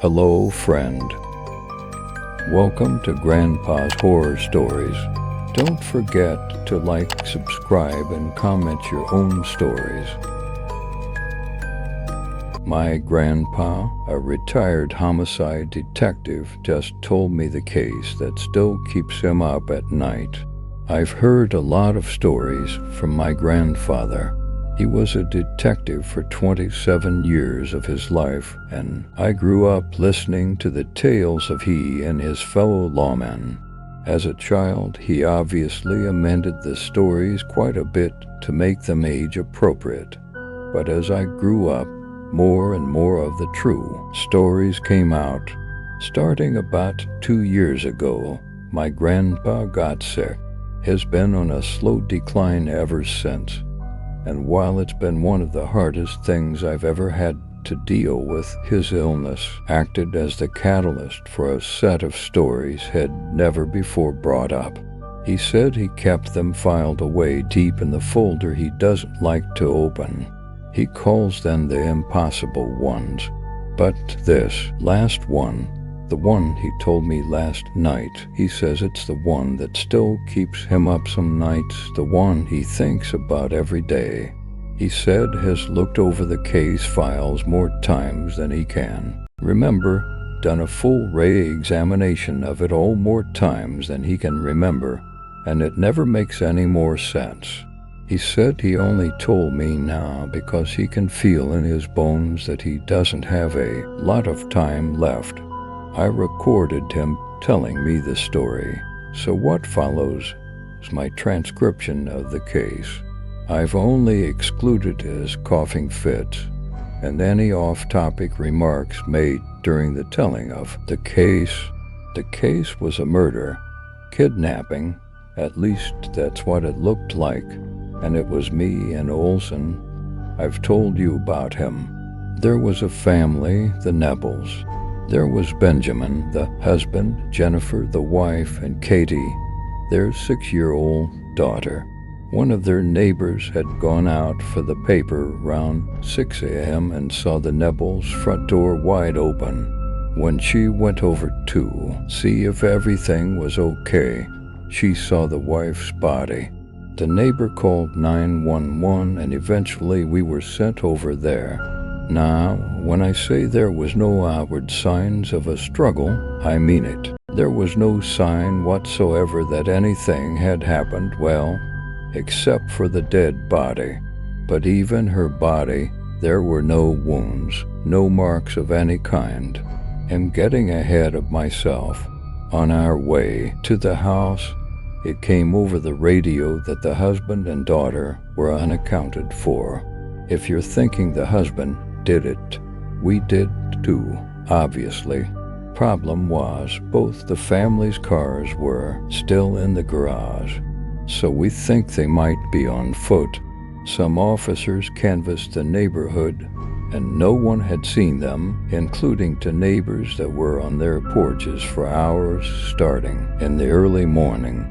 Hello, friend. Welcome to Grandpa's Horror Stories. Don't forget to like, subscribe, and comment your own stories. My grandpa, a retired homicide detective, just told me the case that still keeps him up at night. I've heard a lot of stories from my grandfather. He was a detective for 27 years of his life, and I grew up listening to the tales of he and his fellow lawmen. As a child, he obviously amended the stories quite a bit to make them age appropriate. But as I grew up, more and more of the true stories came out. Starting about 2 years ago, my grandpa got sick. Has been on a slow decline ever since. And while it's been one of the hardest things I've ever had to deal with, his illness acted as the catalyst for a set of stories he'd never before brought up. He said he kept them filed away deep in the folder he doesn't like to open. He calls them the impossible ones. But this last one, the one he told me last night, he says it's the one that still keeps him up some nights, the one he thinks about every day. He said has looked over the case files more times than he can remember, done a full re-examination of it all more times than he can remember, and it never makes any more sense. He said he only told me now because he can feel in his bones that he doesn't have a lot of time left. I recorded him telling me the story, so what follows is my transcription of the case. I've only excluded his coughing fits and any off-topic remarks made during the telling of the case. The case was a murder, kidnapping, at least that's what it looked like, and it was me and Olson. I've told you about him. There was a family, the Nevilles. There was Benjamin, the husband, Jennifer, the wife, and Katie, their 6-year-old daughter. One of their neighbors had gone out for the paper around 6 a.m. and saw the Nevilles' front door wide open. When she went over to see if everything was okay, she saw the wife's body. The neighbor called 911, and eventually we were sent over there. Now, when I say there was no outward signs of a struggle, I mean it. There was no sign whatsoever that anything had happened, well, except for the dead body. But even her body, there were no wounds, no marks of any kind. I'm getting ahead of myself. On our way to the house, it came over the radio that the husband and daughter were unaccounted for. If you're thinking the husband did it, we did too, obviously. Problem was, both the family's cars were still in the garage, so we think they might be on foot. Some officers canvassed the neighborhood, and no one had seen them, including to neighbors that were on their porches for hours starting in the early morning.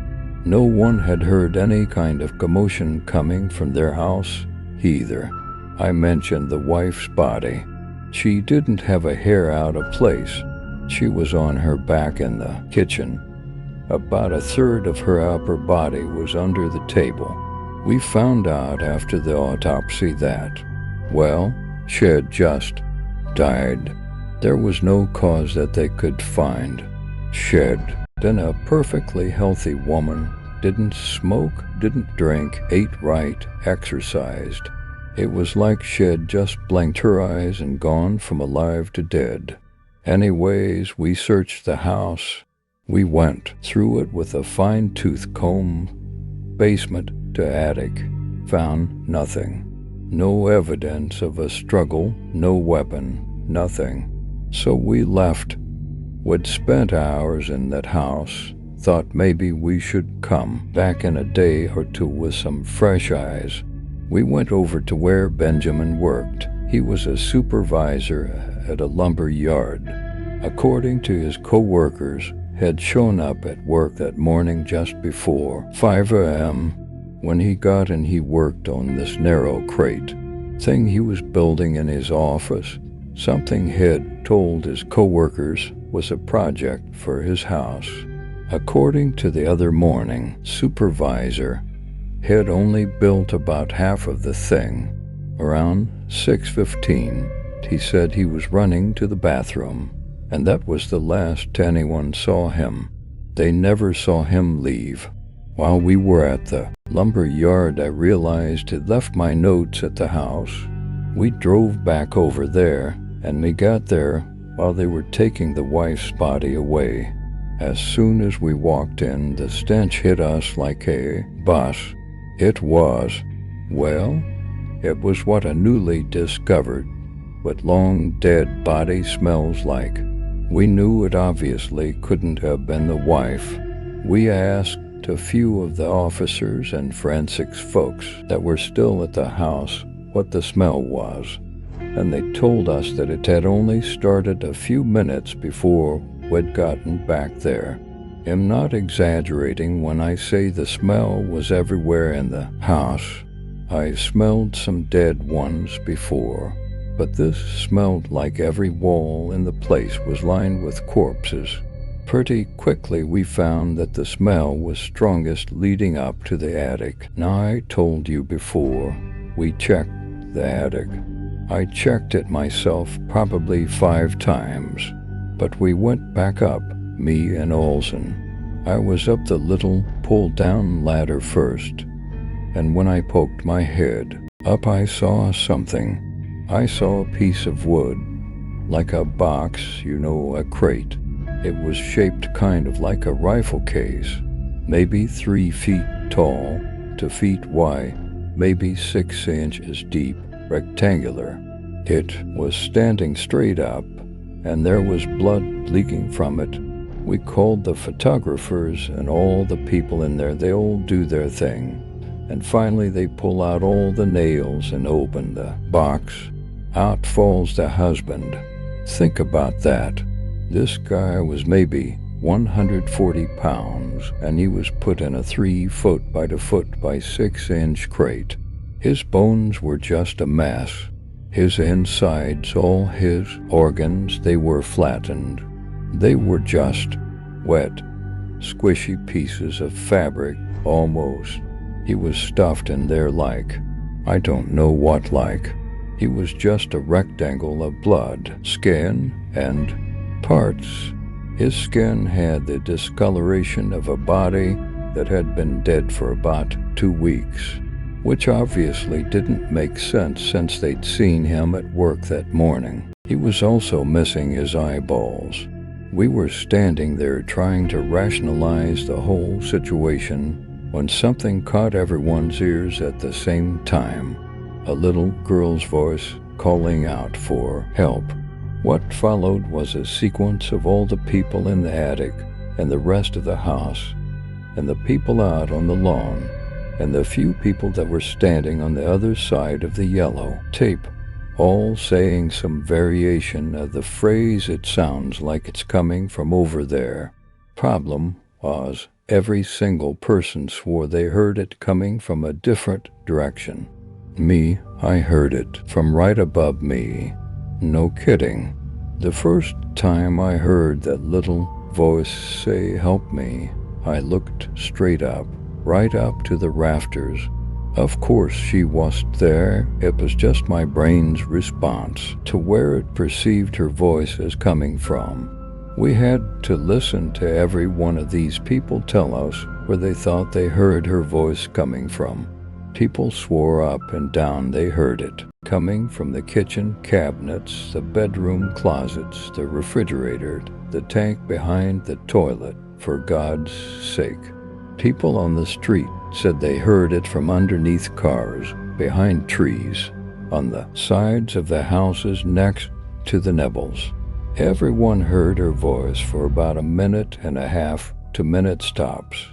No one had heard any kind of commotion coming from their house either. I mentioned the wife's body. She didn't have a hair out of place. She was on her back in the kitchen. About a third of her upper body was under the table. We found out after the autopsy that, well, she had just died. There was no cause that they could find. She'd been a perfectly healthy woman, didn't smoke, didn't drink, ate right, exercised. It was like she'd just blinked her eyes and gone from alive to dead. Anyways, we searched the house. We went through it with a fine-tooth comb, basement to attic, found nothing. No evidence of a struggle, no weapon, nothing. So we left. We'd spent hours in that house, thought maybe we should come back in a day or two with some fresh eyes. We went over to where Benjamin worked. He was a supervisor at a lumber yard. According to his co-workers, had shown up at work that morning just before 5 a.m. When he got in, he worked on this narrow crate thing he was building in his office, Something he'd told his co-workers was a project for his house. According to the other morning supervisor, he'd only built about half of the thing. Around 6:15, he said he was running to the bathroom, and that was the last anyone saw him. They never saw him leave. While we were at the lumber yard, I realized he'd left my notes at the house. We drove back over there, and we got there while they were taking the wife's body away. As soon as we walked in, the stench hit us like a bus. It was, well, it was what a newly discovered but long dead body smells like. We knew it obviously couldn't have been the wife. We asked a few of the officers and forensics folks that were still at the house what the smell was, and they told us that it had only started a few minutes before we'd gotten back there. I'm not exaggerating when I say the smell was everywhere in the house. I smelled some dead ones before, but this smelled like every wall in the place was lined with corpses. Pretty quickly we found that the smell was strongest leading up to the attic. Now, I told you before, we checked the attic. I checked it myself probably 5 times, but we went back up, me and Olsen. I was up the little pull-down ladder first, and when I poked my head up, I saw something. I saw a piece of wood, like a box, a crate. It was shaped kind of like a rifle case, maybe 3 feet tall, 2 feet wide, maybe 6 inches deep, rectangular. It was standing straight up, and there was blood leaking from it. We called the photographers and all the people in there. They all do their thing. And finally they pull out all the nails and open the box. Out falls the husband. Think about that. This guy was maybe 140 pounds, and he was put in a 3 foot by 2 foot by 6 inch crate. His bones were just a mess. His insides, all his organs, they were flattened. They were just wet, squishy pieces of fabric, almost. He was stuffed in there like, I don't know what like. He was just a rectangle of blood, skin, and parts. His skin had the discoloration of a body that had been dead for about 2 weeks, which obviously didn't make sense since they'd seen him at work that morning. He was also missing his eyeballs. We were standing there trying to rationalize the whole situation when something caught everyone's ears at the same time. A little girl's voice calling out for help. What followed was a sequence of all the people in the attic and the rest of the house, and the people out on the lawn, and the few people that were standing on the other side of the yellow tape, all saying some variation of the phrase, "It sounds like it's coming from over there." Problem was, every single person swore they heard it coming from a different direction. Me, I heard it from right above me. No kidding. The first time I heard that little voice say, "Help me," I looked straight up, right up to the rafters. Of course she wasn't there. It was just my brain's response to where it perceived her voice as coming from. We had to listen to every one of these people tell us where they thought they heard her voice coming from. People swore up and down they heard it, coming from the kitchen cabinets, the bedroom closets, the refrigerator, the tank behind the toilet, for God's sake. People on the street said they heard it from underneath cars, behind trees, on the sides of the houses next to the Nevilles. Everyone heard her voice for about 1.5 to 2 minute stops,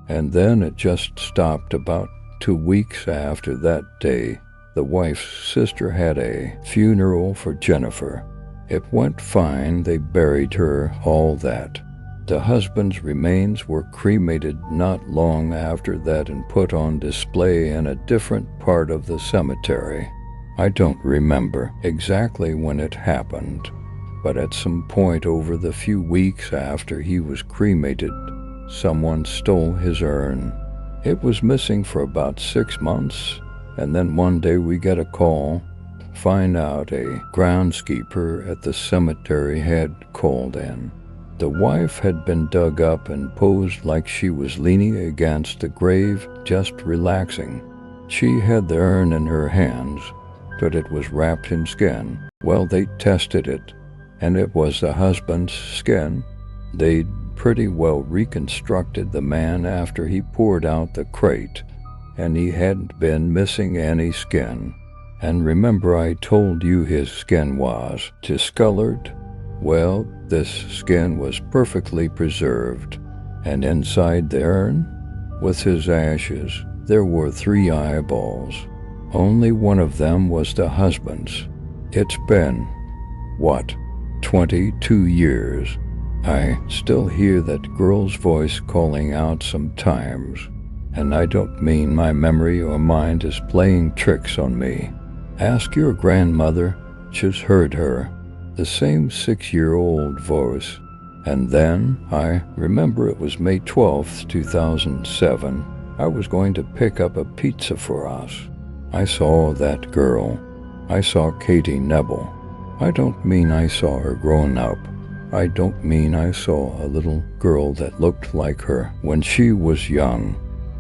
and then it just stopped about 2 weeks after that day. The wife's sister had a funeral for Jennifer. It went fine. They buried her, all that. The husband's remains were cremated not long after that and put on display in a different part of the cemetery. I don't remember exactly when it happened, but at some point over the few weeks after he was cremated, someone stole his urn. It was missing for about 6 months, and then one day we get a call, find out a groundskeeper at the cemetery had called in. The wife had been dug up and posed like she was leaning against the grave, just relaxing. She had the urn in her hands, but it was wrapped in skin. Well, they tested it, and it was the husband's skin. They'd pretty well reconstructed the man after he poured out the crate, and he hadn't been missing any skin. And remember I told you his skin was discolored? Well, this skin was perfectly preserved, and inside the urn, with his ashes, there were 3 eyeballs. Only one of them was the husband's. It's been, 22 years. I still hear that girl's voice calling out sometimes, and I don't mean my memory or mind is playing tricks on me. Ask your grandmother, she's heard her, the same 6-year-old voice. And then, I remember it was May 12th, 2007, I was going to pick up a pizza for us. I saw that girl. I saw Katie Neville. I don't mean I saw her grown up. I don't mean I saw a little girl that looked like her when she was young.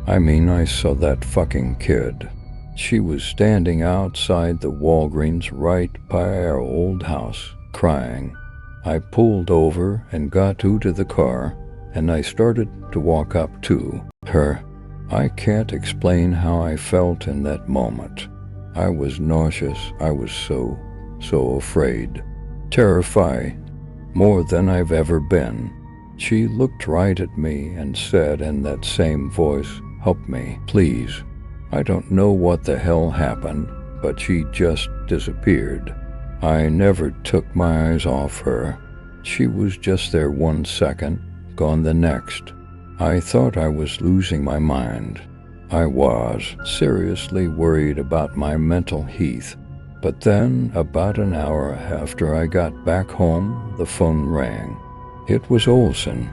I mean I saw that fucking kid. She was standing outside the Walgreens right by our old house, crying. I pulled over and got out of the car, and I started to walk up to her. I can't explain how I felt in that moment. I was nauseous. I was so afraid. Terrified. More than I've ever been. She looked right at me and said in that same voice, "Help me, please." I don't know what the hell happened, but she just disappeared. I never took my eyes off her. She was just there 1 second, gone the next. I thought I was losing my mind. I was seriously worried about my mental health. But then, about an hour after I got back home, the phone rang. It was Olson.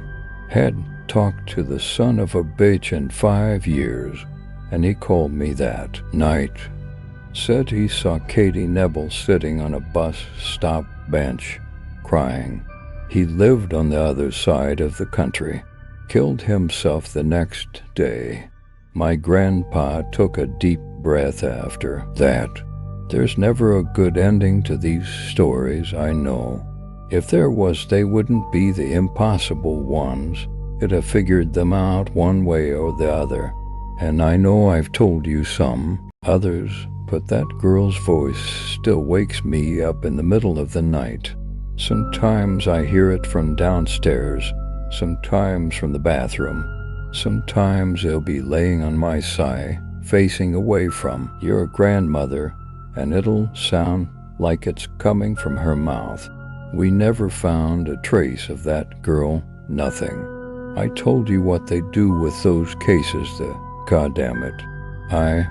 Had talked to the son of a bitch in 5 years, and he called me that night. Said he saw Katie Neville sitting on a bus stop bench, crying. He lived on the other side of the country. Killed himself the next day. My grandpa took a deep breath after that. There's never a good ending to these stories, I know. If there was, they wouldn't be the impossible ones. It'd have figured them out one way or the other. And I know I've told you some, others, but that girl's voice still wakes me up in the middle of the night. Sometimes I hear it from downstairs, sometimes from the bathroom. Sometimes it'll be laying on my side, facing away from your grandmother, and it'll sound like it's coming from her mouth. We never found a trace of that girl, nothing. I told you what they do with those cases, goddamn it. I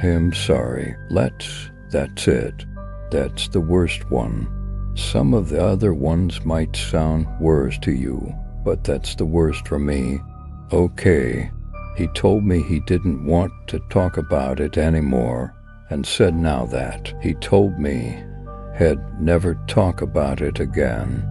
am sorry. That's it. That's the worst one. Some of the other ones might sound worse to you, but that's the worst for me. Okay. He told me he didn't want to talk about it anymore, and said now that he told me he'd never talk about it again.